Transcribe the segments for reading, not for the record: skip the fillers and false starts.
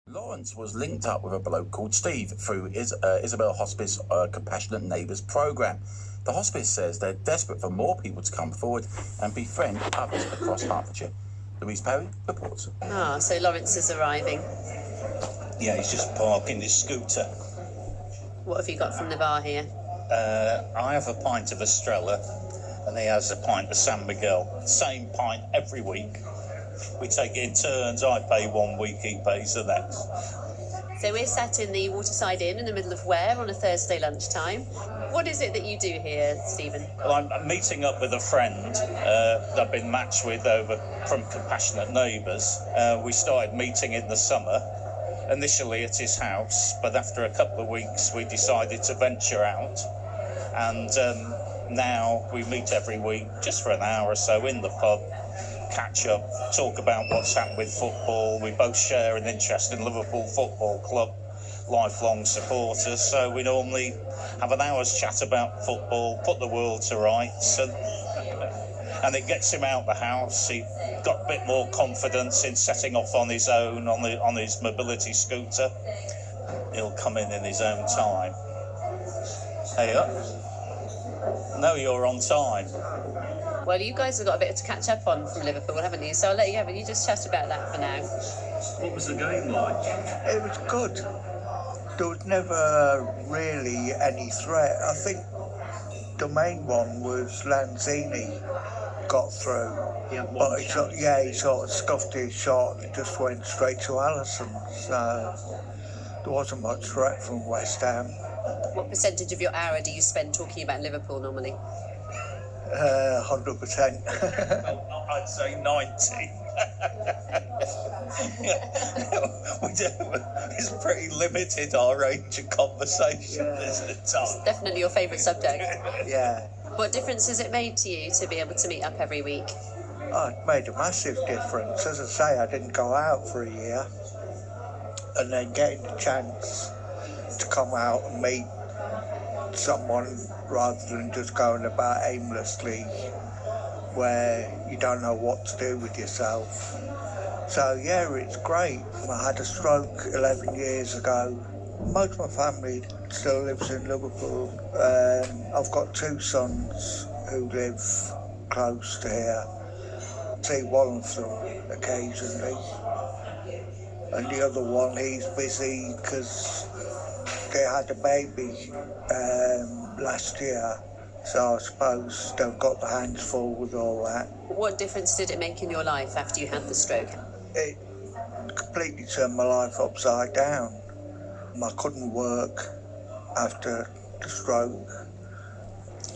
Lawrence was linked up with a bloke called Steve through Isabel Hospice Compassionate Neighbours programme. The hospice says they're desperate for more people to come forward and befriend others across Hertfordshire. Louise Perry reports. So Lawrence is arriving. Yeah, he's just parking his scooter. What have you got from the bar here? I have a pint of Estrella and he has a pint of San Miguel. Same pint every week. We take it in turns. I pay 1 week, he pays the next. So we're sat in the Waterside Inn in the middle of Ware on a Thursday lunchtime. What is it that you do here, Stephen? Well, I'm meeting up with a friend that I've been matched with over from Compassionate Neighbours. We started meeting in the summer, initially at his house, but after a couple of weeks we decided to venture out. And now we meet every week just for an hour or so in the pub, catch up, talk about what's happened with football. We both share an interest in Liverpool Football Club, lifelong supporters, so we normally have an hour's chat about football, put the world to rights, and it gets him out the house. He got a bit more confidence in setting off on his own, on his mobility scooter. He'll come in his own time. Hey up. No, you're on time. Well, you guys have got a bit to catch up on from Liverpool, haven't you? So I'll let you have it. You just chat about that for now. What was the game like? It was good. There was never really any threat. I think the main one was Lanzini got through. But he sort of scuffed his shot and just went straight to Alisson. So there wasn't much threat from West Ham. What percentage of your hour do you spend talking about Liverpool normally? 100%. I'd say 90. It's pretty limited, our range of conversation, isn't it, Tom? It's definitely your favourite subject. Yeah. What difference has it made to you to be able to meet up every week? Oh, it made a massive difference. As I say, I didn't go out for a year. And then getting the chance to come out and meet someone rather than just going about aimlessly where you don't know what to do with yourself. So yeah, it's great. I had a stroke 11 years ago. Most of my family still lives in Liverpool. I've got 2 sons who live close to here. See one of them occasionally. And the other one, he's busy because they had a baby last year. So I suppose they've got their hands full with all that. What difference did it make in your life after you had the stroke? It completely turned my life upside down. I couldn't work after the stroke.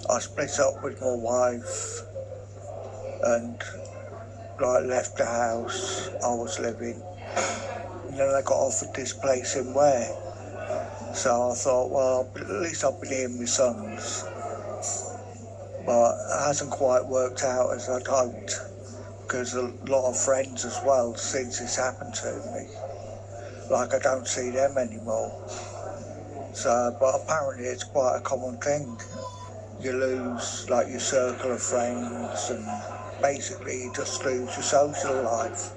I split up with my wife and left the house I was living. And then I got offered this place in Ware. So I thought, well, at least I'll be near my sons. But it hasn't quite worked out as I'd hoped, because a lot of friends as well, since it's happened to me, I don't see them anymore. So, but apparently it's quite a common thing. You lose your circle of friends and basically you just lose your social life.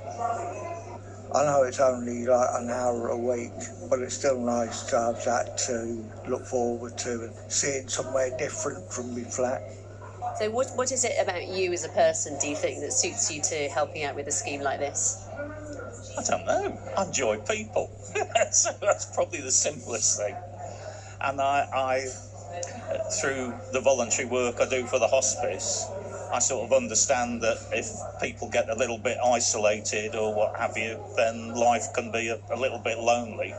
I know it's only an hour a week, but it's still nice to have that to look forward to and seeing somewhere different from my flat. So what is it about you as a person, do you think, that suits you to helping out with a scheme like this? I don't know. I enjoy people. So that's probably the simplest thing. And I, through the voluntary work I do for the hospice, I sort of understand that if people get a little bit isolated or what have you, then life can be a little bit lonely.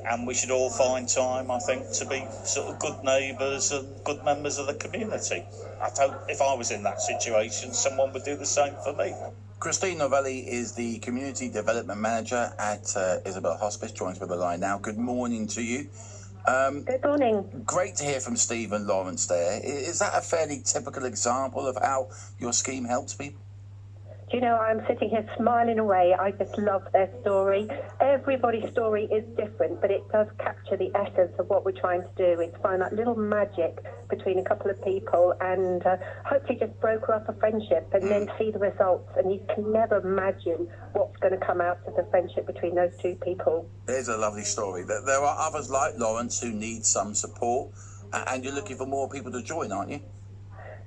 And we should all find time, I think, to be sort of good neighbours and good members of the community. I hope if I was in that situation, someone would do the same for me. Christine Novelli is the Community Development Manager at Isabel Hospice, joins with the line now. Good morning to you. Good morning. Great to hear from Steve and Lawrence there. Is that a fairly typical example of how your scheme helps people? Do Do you know, I'm sitting here smiling away. I just love their story. Everybody's story is different, but it does capture the essence of what we're trying to do. It's find that little magic between a couple of people and hopefully just broker up a friendship and then see the results. And you can never imagine what's going to come out of the friendship between those two people. There's a lovely story. There are others like Lawrence who need some support, and you're looking for more people to join, aren't you?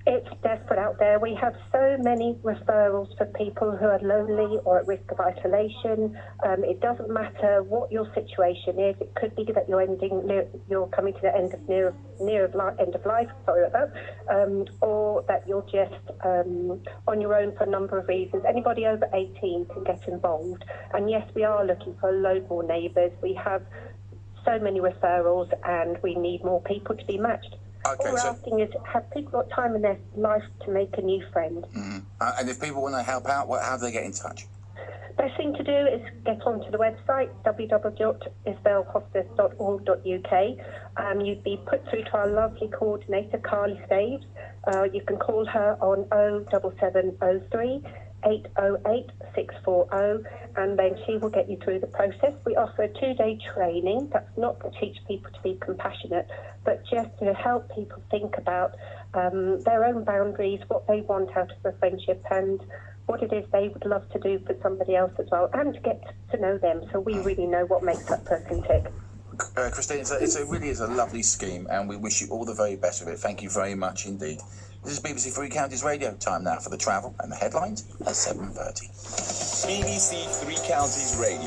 It's desperate out there. We have so many referrals for people who are lonely or at risk of isolation. It doesn't matter what your situation is. It could be that you're coming to the end of life. Sorry about that, or that you're just on your own for a number of reasons. Anybody over 18 can get involved. And yes, we are looking for a load more neighbours. We have so many referrals, and we need more people to be matched. Okay, All we're asking is, have people got time in their life to make a new friend? And if people want to help out, how do they get in touch? Best thing to do is get onto the website, www.isabelhospice.org.uk. You'd be put through to our lovely coordinator, Carly Staves. You can call her on 07703 808 640, and then she will get you through the process. We offer a 2-day training. That's not to teach people to be compassionate, but just to help people think about their own boundaries, what they want out of a friendship, and what it is they would love to do for somebody else as well, and to get to know them so we really know what makes that person tick. Christine, it really is a lovely scheme, and we wish you all the very best with it. Thank you very much indeed. This is BBC Three Counties Radio. Time now for the travel and the headlines at 7:30. BBC Three Counties Radio.